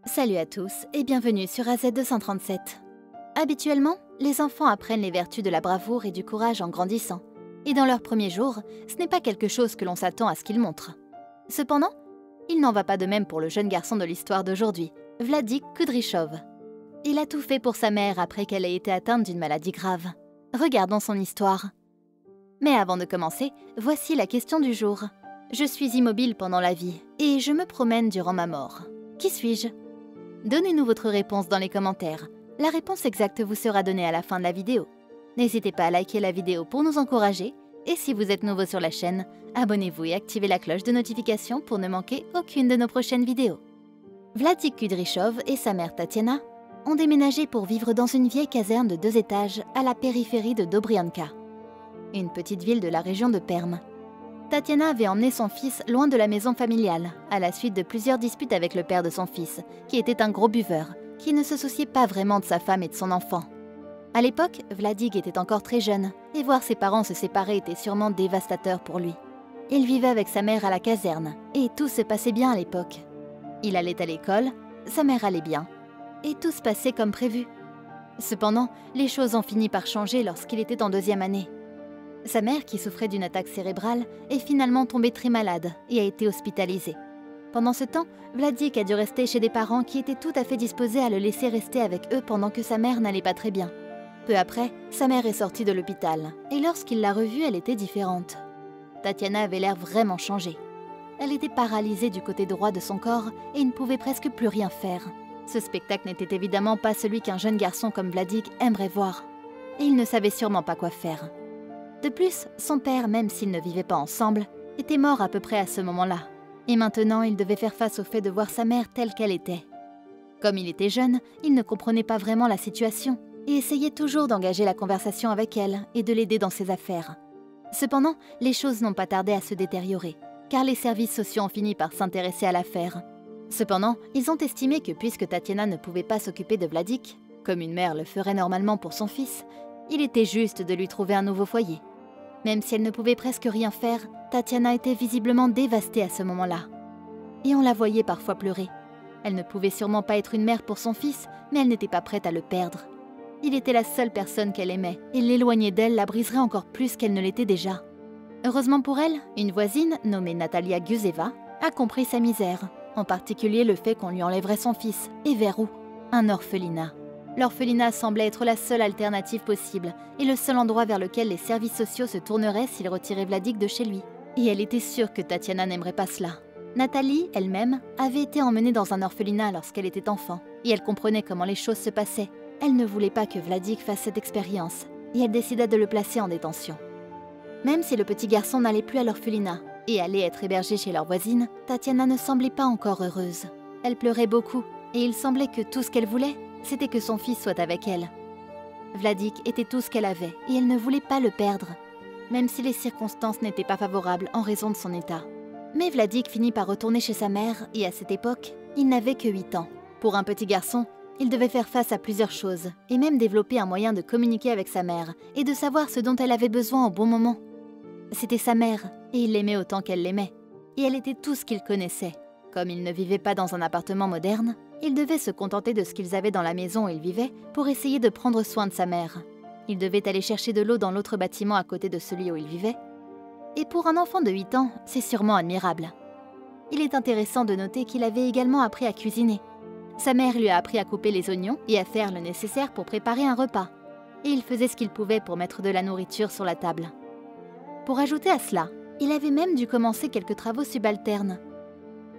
Salut à tous et bienvenue sur AZ237. Habituellement, les enfants apprennent les vertus de la bravoure et du courage en grandissant. Et dans leurs premiers jours, ce n'est pas quelque chose que l'on s'attend à ce qu'ils montrent. Cependant, il n'en va pas de même pour le jeune garçon de l'histoire d'aujourd'hui, Vladik Kudryshov. Il a tout fait pour sa mère après qu'elle ait été atteinte d'une maladie grave. Regardons son histoire. Mais avant de commencer, voici la question du jour. Je suis immobile pendant la vie et je me promène durant ma mort. Qui suis-je ? Donnez-nous votre réponse dans les commentaires. La réponse exacte vous sera donnée à la fin de la vidéo. N'hésitez pas à liker la vidéo pour nous encourager. Et si vous êtes nouveau sur la chaîne, abonnez-vous et activez la cloche de notification pour ne manquer aucune de nos prochaines vidéos. Vladik Kudryshov et sa mère Tatiana ont déménagé pour vivre dans une vieille caserne de 2 étages à la périphérie de Dobrianka, une petite ville de la région de Perm. Tatiana avait emmené son fils loin de la maison familiale, à la suite de plusieurs disputes avec le père de son fils, qui était un gros buveur, qui ne se souciait pas vraiment de sa femme et de son enfant. À l'époque, Vladik était encore très jeune, et voir ses parents se séparer était sûrement dévastateur pour lui. Il vivait avec sa mère à la caserne, et tout se passait bien à l'époque. Il allait à l'école, sa mère allait bien, et tout se passait comme prévu. Cependant, les choses ont fini par changer lorsqu'il était en 2e année. Sa mère, qui souffrait d'une attaque cérébrale, est finalement tombée très malade et a été hospitalisée. Pendant ce temps, Vladik a dû rester chez des parents qui étaient tout à fait disposés à le laisser rester avec eux pendant que sa mère n'allait pas très bien. Peu après, sa mère est sortie de l'hôpital, et lorsqu'il l'a revue, elle était différente. Tatiana avait l'air vraiment changée. Elle était paralysée du côté droit de son corps et ne pouvait presque plus rien faire. Ce spectacle n'était évidemment pas celui qu'un jeune garçon comme Vladik aimerait voir. Et il ne savait sûrement pas quoi faire. De plus, son père, même s'ils ne vivaient pas ensemble, était mort à peu près à ce moment-là. Et maintenant, il devait faire face au fait de voir sa mère telle qu'elle était. Comme il était jeune, il ne comprenait pas vraiment la situation et essayait toujours d'engager la conversation avec elle et de l'aider dans ses affaires. Cependant, les choses n'ont pas tardé à se détériorer, car les services sociaux ont fini par s'intéresser à l'affaire. Cependant, ils ont estimé que puisque Tatiana ne pouvait pas s'occuper de Vladik, comme une mère le ferait normalement pour son fils, il était juste de lui trouver un nouveau foyer. Même si elle ne pouvait presque rien faire, Tatiana était visiblement dévastée à ce moment-là. Et on la voyait parfois pleurer. Elle ne pouvait sûrement pas être une mère pour son fils, mais elle n'était pas prête à le perdre. Il était la seule personne qu'elle aimait, et l'éloigner d'elle la briserait encore plus qu'elle ne l'était déjà. Heureusement pour elle, une voisine, nommée Natalia Guzeva, a compris sa misère, en particulier le fait qu'on lui enlèverait son fils, et vers où ? Un orphelinat. L'orphelinat semblait être la seule alternative possible et le seul endroit vers lequel les services sociaux se tourneraient s'ils retiraient Vladik de chez lui. Et elle était sûre que Tatiana n'aimerait pas cela. Nathalie, elle-même, avait été emmenée dans un orphelinat lorsqu'elle était enfant et elle comprenait comment les choses se passaient. Elle ne voulait pas que Vladik fasse cette expérience et elle décida de le placer en détention. Même si le petit garçon n'allait plus à l'orphelinat et allait être hébergé chez leur voisine, Tatiana ne semblait pas encore heureuse. Elle pleurait beaucoup et il semblait que tout ce qu'elle voulait, c'était que son fils soit avec elle. Vladik était tout ce qu'elle avait et elle ne voulait pas le perdre, même si les circonstances n'étaient pas favorables en raison de son état. Mais Vladik finit par retourner chez sa mère et à cette époque, il n'avait que 8 ans. Pour un petit garçon, il devait faire face à plusieurs choses et même développer un moyen de communiquer avec sa mère et de savoir ce dont elle avait besoin au bon moment. C'était sa mère et il l'aimait autant qu'elle l'aimait. Et elle était tout ce qu'il connaissait. Comme il ne vivait pas dans un appartement moderne, il devait se contenter de ce qu'ils avaient dans la maison où il vivait pour essayer de prendre soin de sa mère. Il devait aller chercher de l'eau dans l'autre bâtiment à côté de celui où il vivait. Et pour un enfant de 8 ans, c'est sûrement admirable. Il est intéressant de noter qu'il avait également appris à cuisiner. Sa mère lui a appris à couper les oignons et à faire le nécessaire pour préparer un repas. Et il faisait ce qu'il pouvait pour mettre de la nourriture sur la table. Pour ajouter à cela, il avait même dû commencer quelques travaux subalternes,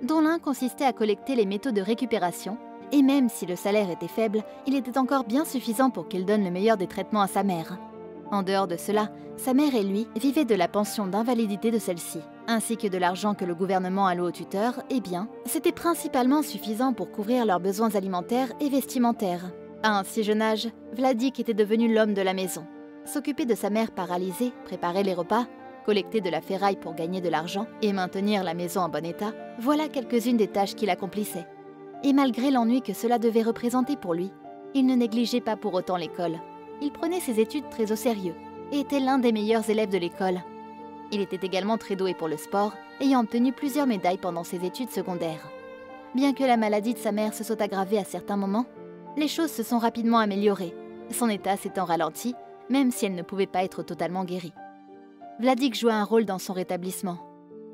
dont l'un consistait à collecter les métaux de récupération, et même si le salaire était faible, il était encore bien suffisant pour qu'il donne le meilleur des traitements à sa mère. En dehors de cela, sa mère et lui vivaient de la pension d'invalidité de celle-ci, ainsi que de l'argent que le gouvernement allouait aux tuteurs, et bien, c'était principalement suffisant pour couvrir leurs besoins alimentaires et vestimentaires. À un si jeune âge, Vladik était devenu l'homme de la maison. S'occuper de sa mère paralysée, préparer les repas, collecter de la ferraille pour gagner de l'argent et maintenir la maison en bon état, voilà quelques-unes des tâches qu'il accomplissait. Et malgré l'ennui que cela devait représenter pour lui, il ne négligeait pas pour autant l'école. Il prenait ses études très au sérieux et était l'un des meilleurs élèves de l'école. Il était également très doué pour le sport, ayant obtenu plusieurs médailles pendant ses études secondaires. Bien que la maladie de sa mère se soit aggravée à certains moments, les choses se sont rapidement améliorées, son état s'étant ralenti, même si elle ne pouvait pas être totalement guérie. Vladik jouait un rôle dans son rétablissement.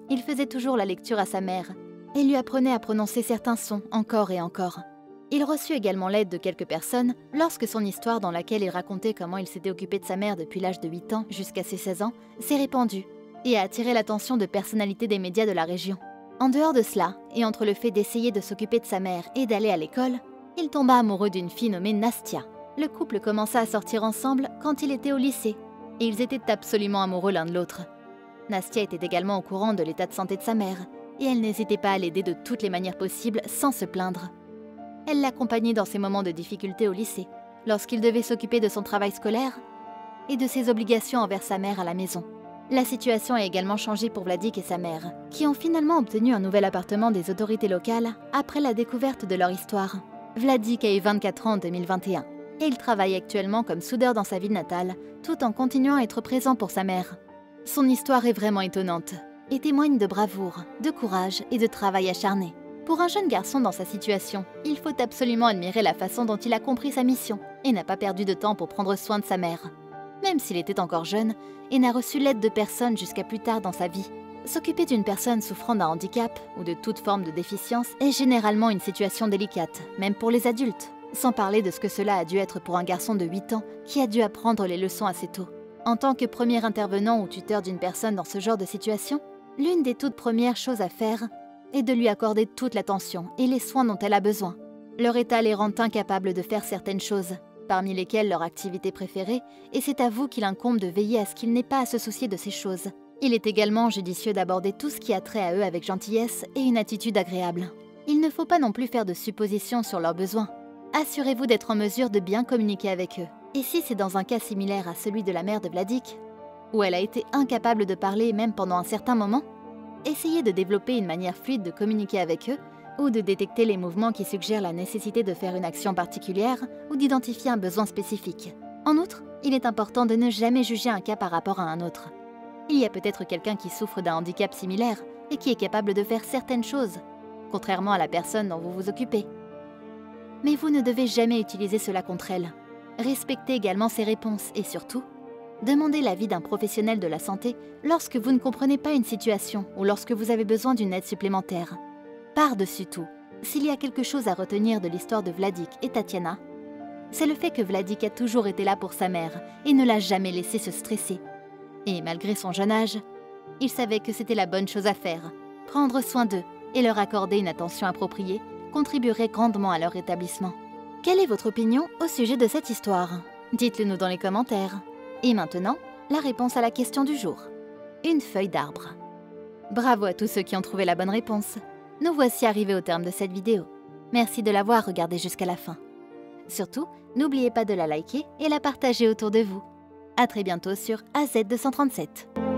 Il faisait toujours la lecture à sa mère et lui apprenait à prononcer certains sons encore et encore. Il reçut également l'aide de quelques personnes lorsque son histoire dans laquelle il racontait comment il s'était occupé de sa mère depuis l'âge de 8 ans jusqu'à ses 16 ans s'est répandue et a attiré l'attention de personnalités des médias de la région. En dehors de cela, et entre le fait d'essayer de s'occuper de sa mère et d'aller à l'école, il tomba amoureux d'une fille nommée Nastia. Le couple commença à sortir ensemble quand il était au lycée, et ils étaient absolument amoureux l'un de l'autre. Nastia était également au courant de l'état de santé de sa mère, et elle n'hésitait pas à l'aider de toutes les manières possibles sans se plaindre. Elle l'accompagnait dans ses moments de difficulté au lycée, lorsqu'il devait s'occuper de son travail scolaire et de ses obligations envers sa mère à la maison. La situation a également changé pour Vladik et sa mère, qui ont finalement obtenu un nouvel appartement des autorités locales après la découverte de leur histoire. Vladik a eu 24 ans en 2021, et il travaille actuellement comme soudeur dans sa ville natale, tout en continuant à être présent pour sa mère. Son histoire est vraiment étonnante, et témoigne de bravoure, de courage et de travail acharné. Pour un jeune garçon dans sa situation, il faut absolument admirer la façon dont il a compris sa mission, et n'a pas perdu de temps pour prendre soin de sa mère. Même s'il était encore jeune, et n'a reçu l'aide de personne jusqu'à plus tard dans sa vie. S'occuper d'une personne souffrant d'un handicap ou de toute forme de déficience est généralement une situation délicate, même pour les adultes, sans parler de ce que cela a dû être pour un garçon de 8 ans qui a dû apprendre les leçons assez tôt. En tant que premier intervenant ou tuteur d'une personne dans ce genre de situation, l'une des toutes premières choses à faire est de lui accorder toute l'attention et les soins dont elle a besoin. Leur état les rend incapables de faire certaines choses, parmi lesquelles leur activité préférée, et c'est à vous qu'il incombe de veiller à ce qu'il n'ait pas à se soucier de ces choses. Il est également judicieux d'aborder tout ce qui a trait à eux avec gentillesse et une attitude agréable. Il ne faut pas non plus faire de suppositions sur leurs besoins. Assurez-vous d'être en mesure de bien communiquer avec eux. Et si c'est dans un cas similaire à celui de la mère de Vladik, où elle a été incapable de parler même pendant un certain moment, essayez de développer une manière fluide de communiquer avec eux ou de détecter les mouvements qui suggèrent la nécessité de faire une action particulière ou d'identifier un besoin spécifique. En outre, il est important de ne jamais juger un cas par rapport à un autre. Il y a peut-être quelqu'un qui souffre d'un handicap similaire et qui est capable de faire certaines choses, contrairement à la personne dont vous vous occupez. Mais vous ne devez jamais utiliser cela contre elle. Respectez également ses réponses et surtout, demandez l'avis d'un professionnel de la santé lorsque vous ne comprenez pas une situation ou lorsque vous avez besoin d'une aide supplémentaire. Par-dessus tout, s'il y a quelque chose à retenir de l'histoire de Vladik et Tatiana, c'est le fait que Vladik a toujours été là pour sa mère et ne l'a jamais laissé se stresser. Et malgré son jeune âge, il savait que c'était la bonne chose à faire. Prendre soin d'eux et leur accorder une attention appropriée contribuerait grandement à leur rétablissement. Quelle est votre opinion au sujet de cette histoire? Dites-le nous dans les commentaires. Et maintenant, la réponse à la question du jour. Une feuille d'arbre. Bravo à tous ceux qui ont trouvé la bonne réponse. Nous voici arrivés au terme de cette vidéo. Merci de l'avoir regardée jusqu'à la fin. Surtout, n'oubliez pas de la liker et la partager autour de vous. À très bientôt sur AZ237.